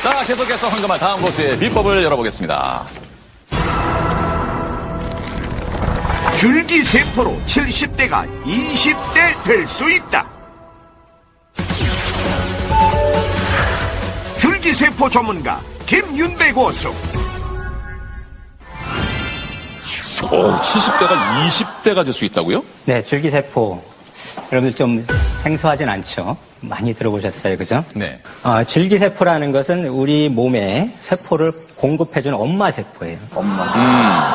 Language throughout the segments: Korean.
자, 계속해서 황금알 다음 고수의 비법을 열어보겠습니다. 줄기세포로 70대가 20대 될 수 있다. 줄기세포 전문가 김윤배 고수. 70대가 20대가 될 수 있다고요? 네, 줄기세포. 여러분들 좀 생소하진 않죠? 많이 들어보셨어요, 그죠? 네. 줄기세포라는 것은 우리 몸에 세포를 공급해주는 엄마 세포예요.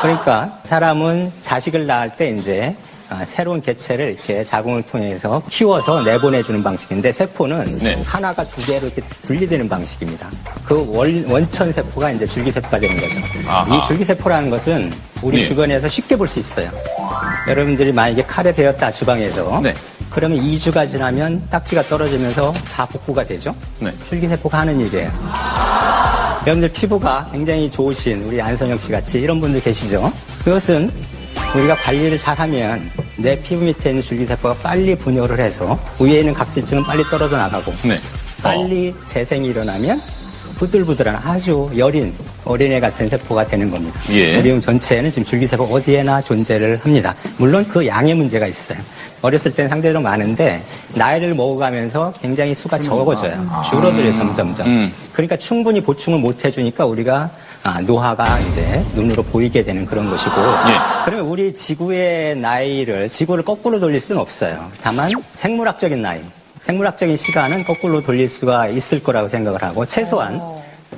그러니까 사람은 자식을 낳을 때 이제 새로운 개체를 이렇게 자궁을 통해서 키워서 내보내주는 방식인데 세포는 네. 하나가 두 개로 이렇게 분리되는 방식입니다. 그 원천 세포가 이제 줄기세포가 되는 거죠. 아하. 이 줄기세포라는 것은 우리 네. 주변에서 쉽게 볼 수 있어요. 여러분들이 만약에 칼에 베었다 주방에서 네. 그러면 2주가 지나면 딱지가 떨어지면서 다 복구가 되죠. 네. 줄기세포가 하는 일이에요. 여러분들 피부가 굉장히 좋으신 우리 안선영 씨 같이 이런 분들 계시죠. 그것은 우리가 관리를 잘하면 내 피부 밑에 있는 줄기세포가 빨리 분열을 해서 위에 있는 각질층은 빨리 떨어져 나가고 네. 빨리 재생이 일어나면 부들부들한 아주 여린 어린애 같은 세포가 되는 겁니다. 예. 우리 몸 전체에는 지금 줄기세포 어디에나 존재를 합니다. 물론 그 양의 문제가 있어요. 어렸을 땐 상대적으로 많은데 나이를 먹어가면서 굉장히 수가 적어져요. 줄어들어요, 점점점. 그러니까 충분히 보충을 못 해주니까 우리가 노화가 이제 눈으로 보이게 되는 그런 것이고. 예. 그러면 우리 지구의 나이를, 지구를 거꾸로 돌릴 수는 없어요. 다만 생물학적인 나이, 생물학적인 시간은 거꾸로 돌릴 수가 있을 거라고 생각을 하고 최소한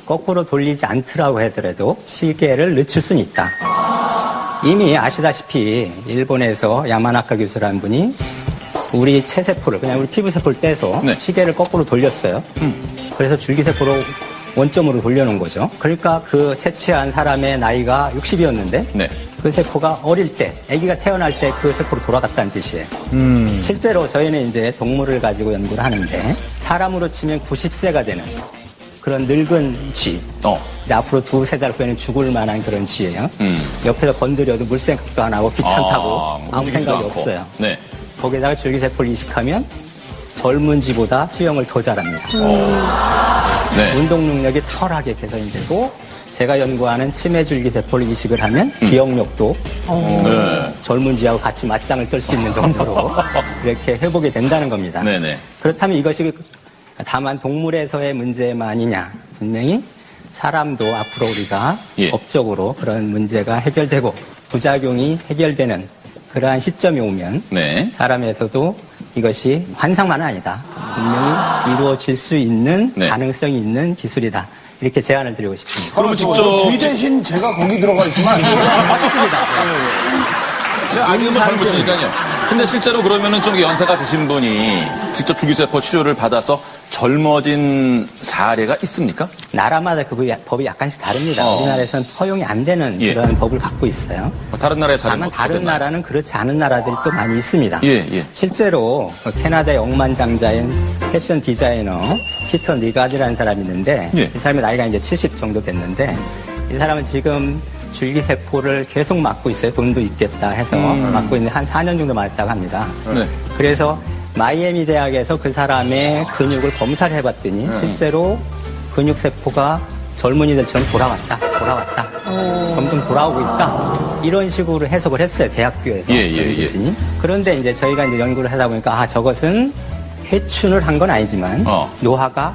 거꾸로 돌리지 않더라고 하더라도 시계를 늦출 수는 있다. 이미 아시다시피 일본에서 야마나카 교수라는 분이 우리 체세포를 그냥 우리 피부세포를 떼서 네. 시계를 거꾸로 돌렸어요. 그래서 줄기세포로 원점으로 돌려놓은 거죠. 그러니까 그 채취한 사람의 나이가 60이었는데 네. 그 세포가 어릴 때, 아기가 태어날 때 그 세포로 돌아갔다는 뜻이에요. 실제로 저희는 이제 동물을 가지고 연구를 하는데 사람으로 치면 90세가 되는 그런 늙은 쥐. 이제 앞으로 두세 달 후에는 죽을 만한 그런 쥐예요. 옆에서 건드려도 물 생각도 안 하고 귀찮다고 아무 생각이 않고. 없어요. 네. 거기에다가 줄기세포를 이식하면 젊은 쥐보다 수영을 더 잘합니다. 네. 운동 능력이 털하게 개선이 되고 제가 연구하는 치매 줄기세포를 이식을 하면 기억력도 네. 젊은 쥐하고 같이 맞짱을 뜰 수 있는 정도로 이렇게 회복이 된다는 겁니다. 네네. 그렇다면 이것이 다만 동물에서의 문제만이냐? 분명히 사람도 앞으로 우리가 예. 법적으로 그런 문제가 해결되고 부작용이 해결되는 그러한 시점이 오면 네. 사람에서도 이것이 환상만은 아니다. 분명히 이루어질 수 있는 네. 가능성이 있는 기술이다. 이렇게 제안을 드리고 싶습니다. 그러면 직접 쥐 대신 제가 거기 들어가 있으면 안 돼요. 아니, 뭐 젊으시니까요. 근데 실제로 그러면은 좀 연세가 드신 분이 직접 줄기세포 치료를 받아서 젊어진 사례가 있습니까? 나라마다 그 법이 약간씩 다릅니다. 우리나라에서는 허용이 안 되는 예. 그런 법을 갖고 있어요. 다른 나라의 사례는 다만 어떻게 다른 됐나요? 나라는 그렇지 않은 나라들이 또 많이 있습니다. 예, 예. 실제로 캐나다의 억만장자인 패션 디자이너 피터 리가드라는 사람이 있는데 예. 이 사람의 나이가 이제 70 정도 됐는데 이 사람은 지금 줄기세포를 계속 맞고 있어요. 돈도 있겠다 해서 맞고 있는데 한 4년 정도 맞았다고 합니다. 네. 그래서 마이애미 대학에서 그 사람의 근육을 검사를 해봤더니 실제로 근육세포가 젊은이들처럼 돌아왔다. 점점 돌아오고 있다. 이런 식으로 해석을 했어요. 대학교에서. 예. 교수님. 그런데 이제 저희가 이제 연구를 하다 보니까 저것은 해춘을 한 건 아니지만 노화가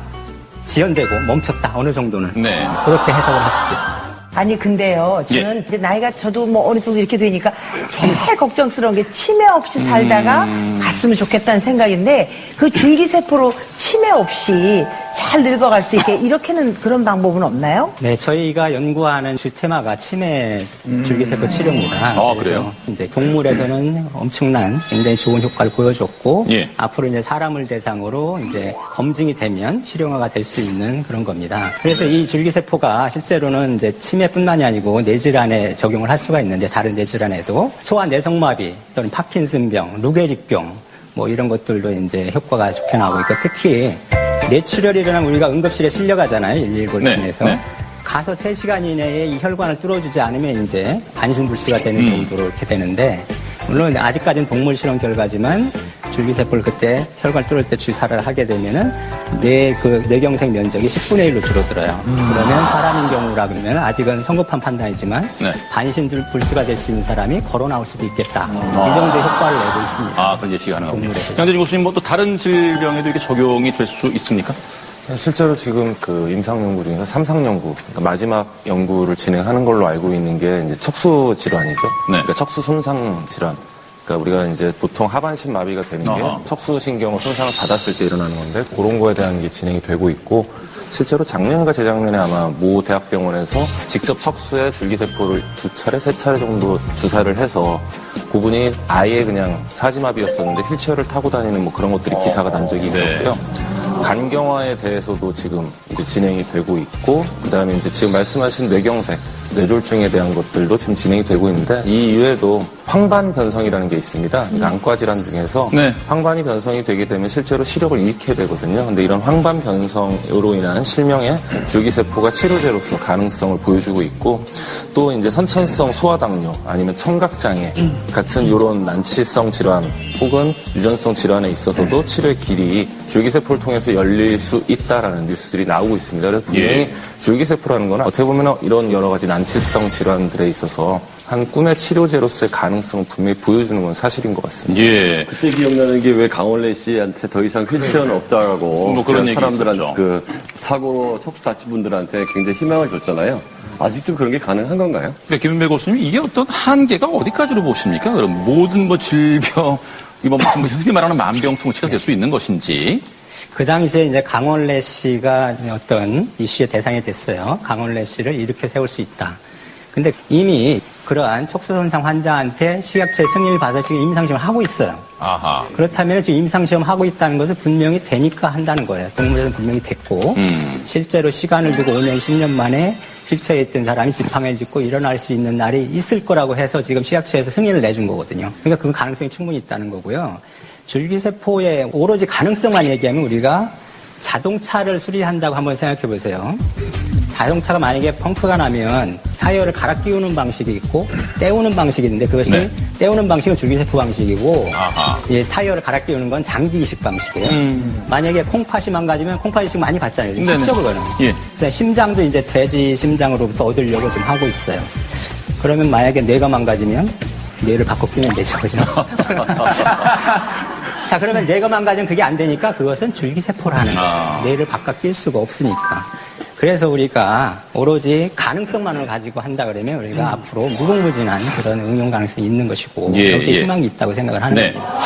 지연되고 멈췄다. 어느 정도는. 네. 그렇게 해석을 할 수 있겠습니다. 아니 근데요 저는 이제 나이가 저도 뭐 어느 정도 이렇게 되니까 제일 걱정스러운 게 치매 없이 살다가 갔으면 좋겠다는 생각인데 그 줄기세포로 치매 없이 잘 늙어갈 수 있게 이렇게는 그런 방법은 없나요? 네, 저희가 연구하는 주 테마가 치매 줄기세포 치료입니다. 그래요? 이제 동물에서는 엄청난 굉장히 좋은 효과를 보여줬고 예. 앞으로 이제 사람을 대상으로 이제 검증이 되면 실용화가 될 수 있는 그런 겁니다. 그래서 이 줄기세포가 실제로는 이제 치매뿐만이 아니고 뇌질환에 적용을 할 수가 있는데 다른 뇌질환에도 소아 내성마비 또는 파킨슨병, 루게릭병 뭐 이런 것들도 이제 효과가 좋게 나오고 있고 특히 뇌출혈이 일어나면 우리가 응급실에 실려가잖아요. 119를 네, 통해서. 네. 가서 3시간 이내에 이 혈관을 뚫어주지 않으면 이제 반신불수가 되는 정도로 이렇게 되는데 물론 아직까지는 동물 실험 결과지만 줄기세포를 그때 혈관 뚫을 때 주사를 하게 되면은 뇌경색 면적이 10분의 1로 줄어들어요. 그러면 사람인 경우라 그러면 아직은 성급한 판단이지만 네. 반신들 불수가 될 수 있는 사람이 걸어 나올 수도 있겠다. 이 정도의 효과를 내고 있습니다. 아, 그런 예측이 가능합니다. 동물에서. 양재준 교수님, 뭐 또 다른 질병에도 이렇게 적용이 될 수 있습니까? 실제로 지금 그 임상 연구 중에서 삼상 연구, 그러니까 마지막 연구를 진행하는 걸로 알고 있는 게 이제 척수 질환이죠. 네. 그러니까 척수 손상 질환. 그러니까 우리가 이제 보통 하반신 마비가 되는 게 아하. 척수 신경을 손상을 받았을 때 일어나는 건데 그런 거에 대한 게 진행이 되고 있고 실제로 작년인가 재작년에 아마 모 대학병원에서 직접 척수에 줄기세포를 2차례, 3차례 정도 주사를 해서 그분이 아예 그냥 사지마비였었는데 휠체어를 타고 다니는 뭐 그런 것들이 기사가 난 적이 있었고요. 간경화에 대해서도 지금 이제 진행이 되고 있고, 그 다음에 이제 지금 말씀하신 뇌경색, 뇌졸중에 대한 것들도 지금 진행이 되고 있는데, 이 이외에도 황반 변성이라는 게 있습니다. 그러니까 안과 질환 중에서 네. 황반이 변성이 되게 되면 실제로 시력을 잃게 되거든요. 근데 이런 황반 변성으로 인한 실명의 줄기세포가 치료제로서 가능성을 보여주고 있고, 또 이제 선천성 소화당뇨 아니면 청각장애 같은 이런 난치성 질환 혹은 유전성 질환에 있어서도 치료의 길이 줄기세포를 통해서 열릴 수 있다라는 뉴스들이 나오고 있습니다. 그래서 분명히 줄기세포라는 건 어떻게 보면 이런 여러 가지 난치성 질환들에 있어서 한 꿈의 치료제로서의 가능성을 분명히 보여주는 건 사실인 것 같습니다. 예. 그때 기억나는 게 왜 강원래 씨한테 더 이상 휠체어는 없다라고 뭐 그런 얘기 사람들한테 있었죠. 그 사고로 척수 다친 분들한테 굉장히 희망을 줬잖아요. 아직도 그런 게 가능한 건가요? 그러니까 김은배 교수님, 이게 어떤 한계가 어디까지로 보십니까? 그럼 모든 뭐 질병, 이거 무슨 뭐 흔히 말하는 만병통치가 될 수 있는 것인지. 그 당시에 이제 강원래 씨가 어떤 이슈의 대상이 됐어요. 강원래 씨를 이렇게 세울 수 있다. 근데 이미 그러한 척수손상 환자한테 식약처의 승인을 받아 지금 임상시험을 하고 있어요. 아하. 그렇다면 지금 임상시험 하고 있다는 것은 분명히 되니까 한다는 거예요. 동물에서는 분명히 됐고, 실제로 시간을 두고 5년, 10년 만에 휠체어에 있던 사람이 지팡이를 짚고 일어날 수 있는 날이 있을 거라고 해서 지금 식약처에서 승인을 내준 거거든요. 그러니까 그 가능성이 충분히 있다는 거고요. 줄기세포의 오로지 가능성만 얘기하면 우리가 자동차를 수리한다고 한번 생각해 보세요. 자동차가 만약에 펑크가 나면 타이어를 갈아 끼우는 방식이 있고 떼우는 방식이 있는데 그것이 떼우는 방식은 줄기세포 방식이고 타이어를 갈아 끼우는 건 장기 이식 방식이에요. 만약에 콩팥이 망가지면 콩팥 이식 많이 받잖아요. 실적으로 그러는. 예. 심장도 이제 돼지 심장으로부터 얻으려고 지금 하고 있어요. 그러면 만약에 뇌가 망가지면 뇌를 바꿔 끼면 되죠. 그죠? 자, 그러면 뇌가 망가지면 그게 안 되니까 그것은 줄기세포라는 거예요. 뇌를 바꿔 낄 수가 없으니까. 그래서 우리가 오로지 가능성만을 가지고 한다 그러면 우리가 앞으로 무궁무진한 그런 응용 가능성이 있는 것이고 여기에 희망이 있다고 생각을 하는 겁니다.